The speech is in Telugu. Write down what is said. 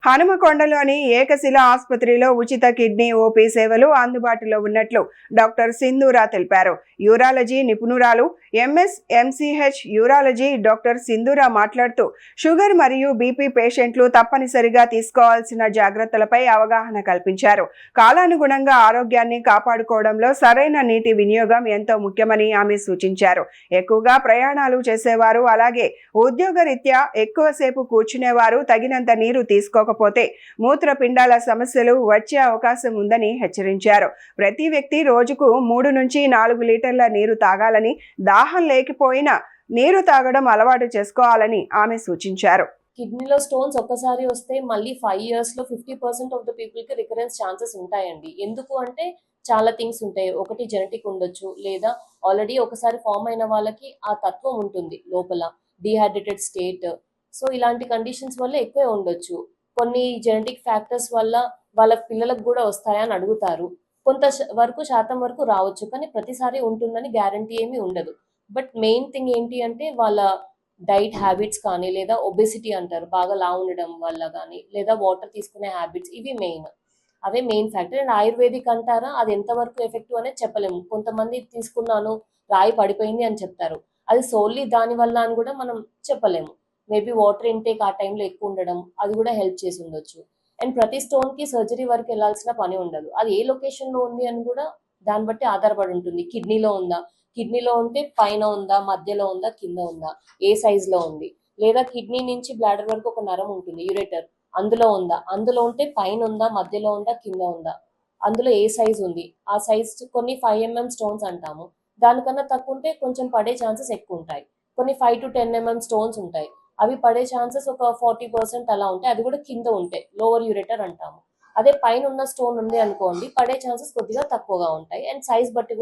హనుమకొండలోని ఏకశిల ఆసుపత్రిలో ఉచిత కిడ్నీ ఓపీ సేవలు అందుబాటులో ఉన్నట్లు డాక్టర్ సింధూరా తెలిపారు. యూరాలజీ నిపుణురాలు MS M C H urology doctor Sindhura మాట్లాడుతూ షుగర్ మరియు బీపీ పేషెంట్లు తప్పనిసరిగా తీసుకోవాల్సిన జాగ్రత్తలపై అవగాహన కల్పించారు. కాలానుగుణంగా ఆరోగ్యాన్ని కాపాడుకోవడంలో సరైన నీటి వినియోగం ఎంతో ముఖ్యమని ఆమె సూచించారు. ఎక్కువగా ప్రయాణాలు చేసేవారు, అలాగే ఉద్యోగరీత్యా ఎక్కువసేపు కూర్చునేవారు తగినంత నీరు తీసుకోకపోతే మూత్రపిండాల సమస్యలు వచ్చే అవకాశం ఉందని హెచ్చరించారు. ప్రతి వ్యక్తి రోజుకు 3 నుంచి 4 లీటర్ల నీరు తాగాలని, దాహం లేకపోయినా నీరు తాగడం అలవాటు చేసుకోవాలని ఆమె సూచించారు. కిడ్నీలో స్టోన్స్ ఒక్కసారి వస్తే మళ్ళీ 5 years లో 50% ఆఫ్ ద పీపుల్ కి రికరెన్స్ ఛాన్సెస్ ఉంటాయండి. ఎందుకు అంటే చాలా థింగ్స్ ఉంటాయి. ఒకటి జెనెటిక్ ఉండొచ్చు, లేదా ఆల్రెడీ ఒకసారి ఫామ్ అయిన వాళ్ళకి ఆ తత్వం ఉంటుంది లోపల, డిహైడ్రేటెడ్ స్టేట్. సో ఇలాంటి కండిషన్స్ వల్ల ఎక్కువే ఉండొచ్చు. కొన్ని జెనెటిక్ ఫ్యాక్టర్స్ వల్ల వాళ్ళ పిల్లలకు కూడా వస్తాయా అని అడుగుతారు. కొంత శాతం వరకు రావచ్చు, కానీ ప్రతిసారి ఉంటుందని గ్యారంటీ ఏమీ ఉండదు. బట్ మెయిన్ థింగ్ ఏంటి అంటే వాళ్ళ డైట్ హ్యాబిట్స్ కానీ, లేదా ఒబెసిటీ అంటారు, బాగా లావు ఉండడం వల్ల కానీ, లేదా వాటర్ తీసుకునే హ్యాబిట్స్, ఇవి అవే మెయిన్ ఫ్యాక్టర్. అండ్ ఆయుర్వేదిక్ అంటారా, అది ఎంతవరకు ఎఫెక్టివ్ అనేది చెప్పలేము. కొంతమంది తీసుకున్నాను రాయి పడిపోయింది అని చెప్తారు, అది సోల్లీ దాని వల్ల అని కూడా మనం చెప్పలేము. మేబీ వాటర్ ఇంటేక్ ఆ టైంలో ఎక్కువ ఉండడం, అది కూడా హెల్ప్ చేసి ఉండొచ్చు. అండ్ ప్రతి స్టోన్ కి సర్జరీ వరకు వెళ్ళాల్సిన పని ఉండదు. అది ఏ లొకేషన్ లో ఉంది అని కూడా దాన్ని బట్టి ఆధారపడి ఉంటుంది. కిడ్నీలో ఉందా, కిడ్నీలో ఉంటే పైన ఉందా, మధ్యలో ఉందా, కింద ఉందా, ఏ సైజ్ లో ఉంది, లేదా కిడ్నీ నుంచి బ్లాడర్ వరకు ఒక నరం ఉంటుంది యూరేటర్, అందులో ఉందా, అందులో ఉంటే పైన ఉందా, మధ్యలో ఉందా, కింద ఉందా, అందులో ఏ సైజ్ ఉంది, ఆ సైజ్ కొన్ని 5 mm స్టోన్స్ అంటాము. దానికన్నా తక్కువ ఉంటే కొంచెం పడే ఛాన్సెస్ ఎక్కువ ఉంటాయి. కొన్ని 5 to 10 mm స్టోన్స్ ఉంటాయి, అవి పడే ఛాన్సెస్ ఒక 40% అలా ఉంటాయి. అది కూడా కింద ఉంటే లోవర్ యూరేటర్ అంటాము. అదే పైన ఉన్న స్టోన్ ఉంది అనుకోండి, పడే ఛాన్సెస్ కొద్దిగా తక్కువగా ఉంటాయి. అండ్ సైజ్ బట్టి